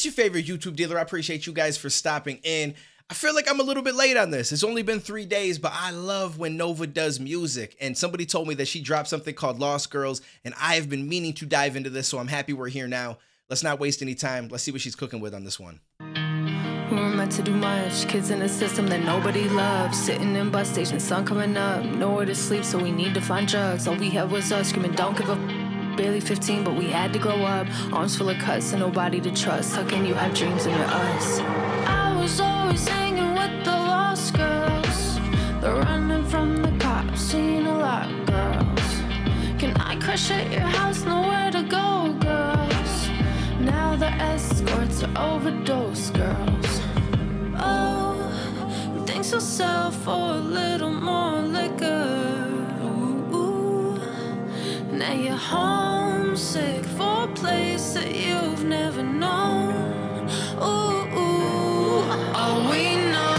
your favorite YouTube dealer. I appreciate you guys for stopping in. I feel like I'm a little bit late on this. It's only been 3 days, but I love when Nova does music. And somebody told me that she dropped something called Lost Girls, and I have been meaning to dive into this, so I'm happy we're here now. Let's not waste any time. Let's see what she's cooking with on this one. We were meant to do much, kids in a system that nobody loves. Sitting in bus stations, sun coming up, nowhere to sleep, so we need to find drugs. All we had was us screaming, don't give up. Barely 15, but we had to grow up. Arms full of cuts and nobody to trust. How can you have dreams when you're us? I was always hanging with the lost girls. They're running from the cops, seeing a lot of girls. Can I crash at your house? Nowhere to go, girls. Now the escorts are overdose girls. Oh, thanks you'll sell for a little more liquor. Ooh, now you're homesick for a place that you've never known. Ooh, all we know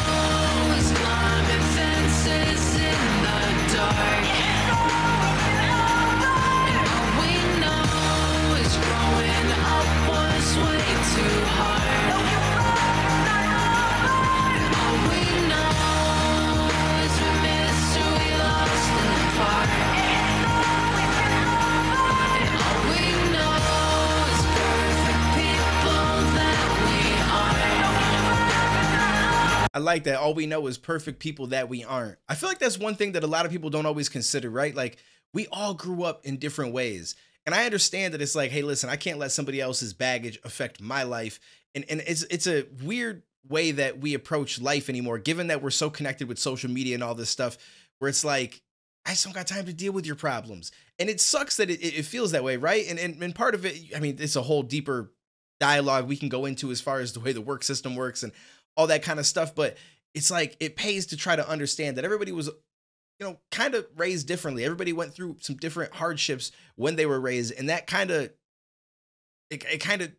is climbing fences in the dark. And all we know is growing up was way too hard. And all we know is we missed who we lost in the park. And all we know is perfect people that we aren't. I like that. All we know is perfect people that we aren't. I feel like that's one thing that a lot of people don't always consider, right? Like, we all grew up in different ways. And I understand that it's like, hey, listen, I can't let somebody else's baggage affect my life. And it's a weird way that we approach life anymore, given that we're so connected with social media and all this stuff, where it's like, I just don't got time to deal with your problems. And it sucks that it feels that way, right? And part of it, I mean, it's a whole deeper dialogue we can go into as far as the way the work system works and all that kind of stuff. But it's like, it pays to try to understand that everybody was, you know, kind of raised differently. Everybody went through some different hardships when they were raised. And that kind of, it kind of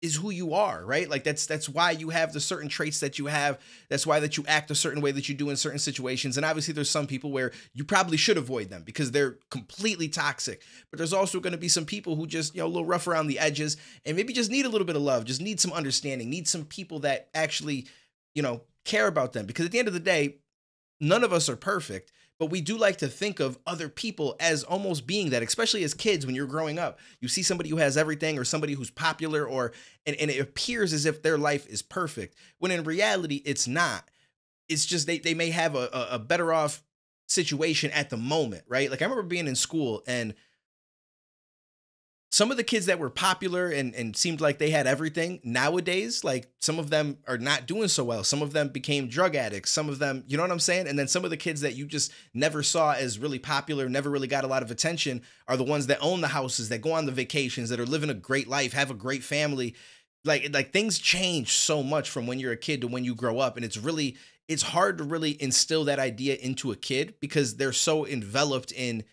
is who you are, right? Like that's why you have the certain traits that you have. That's why that you act a certain way that you do in certain situations. And obviously there's some people where you probably should avoid them because they're completely toxic. But there's also going to be some people who just, you know, a little rough around the edges and maybe just need a little bit of love, just need some understanding, need some people that actually, you know, care about them. Because at the end of the day, none of us are perfect, but we do like to think of other people as almost being that, especially as kids when you're growing up. You see somebody who has everything or somebody who's popular and it appears as if their life is perfect, when in reality, it's not. It's just they may have a better off situation at the moment, right? Like I remember being in school and some of the kids that were popular and seemed like they had everything nowadays, like some of them are not doing so well. Some of them became drug addicts. Some of them, you know what I'm saying? And then some of the kids that you just never saw as really popular, never really got a lot of attention are the ones that own the houses, that go on the vacations, that are living a great life, have a great family. Like things change so much from when you're a kid to when you grow up. And it's hard to really instill that idea into a kid because they're so enveloped in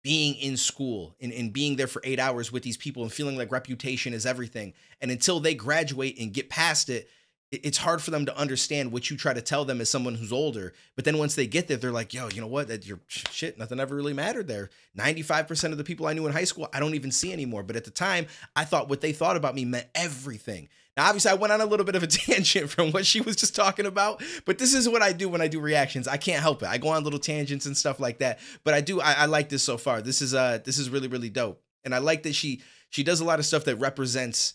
being in school and being there for 8 hours with these people and feeling like reputation is everything. And until they graduate and get past it, it's hard for them to understand what you try to tell them as someone who's older. But then once they get there, they're like, yo, you know what? That your shit, nothing ever really mattered there. 95% of the people I knew in high school, I don't even see anymore. But at the time, I thought what they thought about me meant everything. Now, obviously, I went on a little bit of a tangent from what she was just talking about, but this is what I do when I do reactions. I can't help it. I go on little tangents and stuff like that. But I like this so far. This is really, really dope. And I like that she does a lot of stuff that represents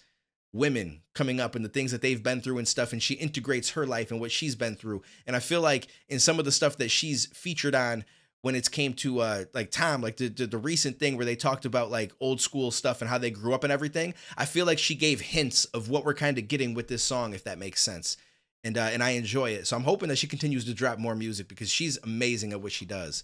women coming up and the things that they've been through and stuff. And she integrates her life and what she's been through. And I feel like in some of the stuff that she's featured on, when it came to like Tom, like the recent thing where they talked about like old school stuff and how they grew up and everything, I feel like she gave hints of what we're kind of getting with this song, if that makes sense. And I enjoy it. So I'm hoping that she continues to drop more music because she's amazing at what she does.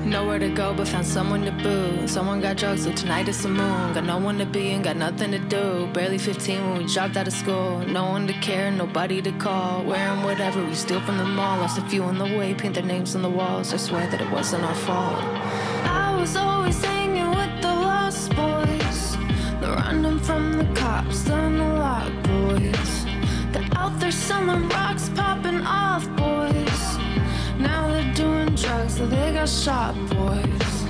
Nowhere to go but found someone to boo. Someone got drugs, so tonight is the moon. Got no one to be and got nothing to do. Barely 15 when we dropped out of school. No one to care, nobody to call. Wearing whatever we steal from the mall. Lost a few on the way, paint their names on the walls. I swear that it wasn't our fault. I was always hanging with the lost boys. They're running from the cops, done a lot, boys. They're out there selling rocks, popping off, boys. Now they're doing drugs, so they got shot, boys.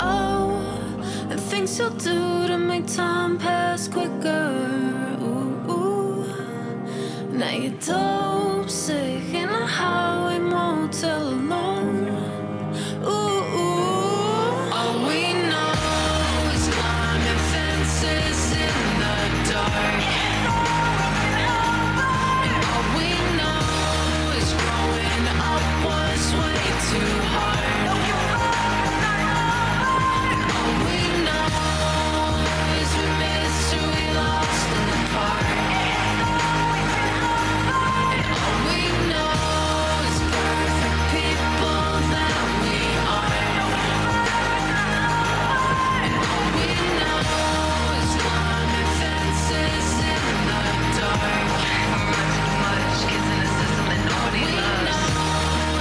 Oh, and think things you'll do to make time pass quicker. Ooh, ooh. Now you're dope sick in a highway motel alone. Ooh, ooh. All we know is climbing fences in the dark. And all we know is growing up was way too hard. And all we know is we missed who we lost in the park. And all we know is perfect people that we are. And all we know is climbing fences in the dark. Too much, kids in a system that nobody loves.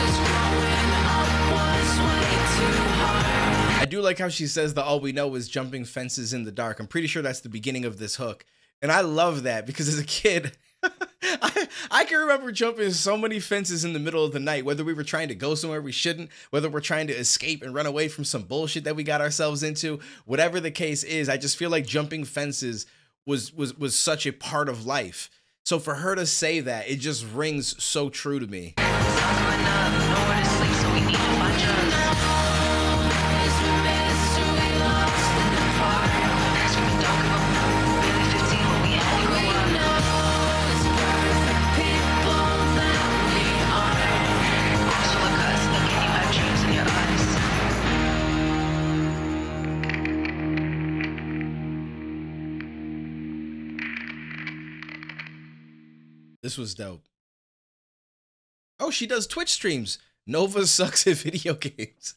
Is growing up was way too hard. I do like how she says that all we know is jumping fences in the dark. I'm pretty sure that's the beginning of this hook. And I love that because as a kid, I can remember jumping so many fences in the middle of the night, whether we were trying to go somewhere we shouldn't, whether we're trying to escape and run away from some bullshit that we got ourselves into, whatever the case is. I just feel like jumping fences was such a part of life. So for her to say that, it just rings so true to me. This was dope. Oh, she does Twitch streams. Nova sucks at video games.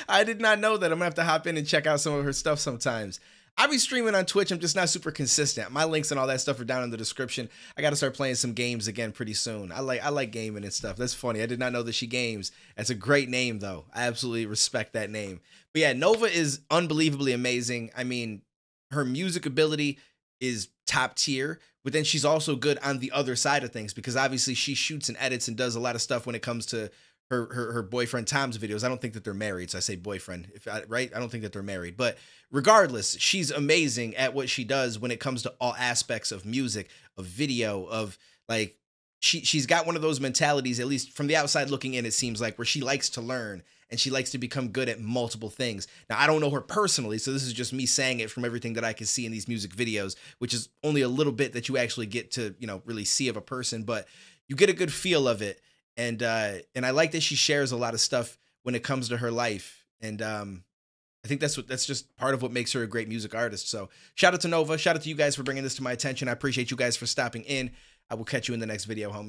I did not know that. I'm gonna have to hop in and check out some of her stuff sometimes. I be streaming on Twitch. I'm just not super consistent. My links and all that stuff are down in the description. I gotta start playing some games again pretty soon. I like gaming and stuff. That's funny. I did not know that she games. That's a great name though. I absolutely respect that name. But yeah, Nova is unbelievably amazing. I mean, her music ability is top tier, but then she's also good on the other side of things because obviously she shoots and edits and does a lot of stuff when it comes to her boyfriend Tom's videos. I don't think that they're married, so I say boyfriend, right? I don't think that they're married, but regardless, she's amazing at what she does when it comes to all aspects of music, of video, of like she's got one of those mentalities, at least from the outside looking in, it seems like, where she likes to learn and she likes to become good at multiple things. Now, I don't know her personally, so this is just me saying it from everything that I can see in these music videos, which is only a little bit that you actually get to, you know, really see of a person, but you get a good feel of it. And I like that she shares a lot of stuff when it comes to her life. And I think that's just part of what makes her a great music artist. So shout out to Nova. Shout out to you guys for bringing this to my attention. I appreciate you guys for stopping in. I will catch you in the next video, homies.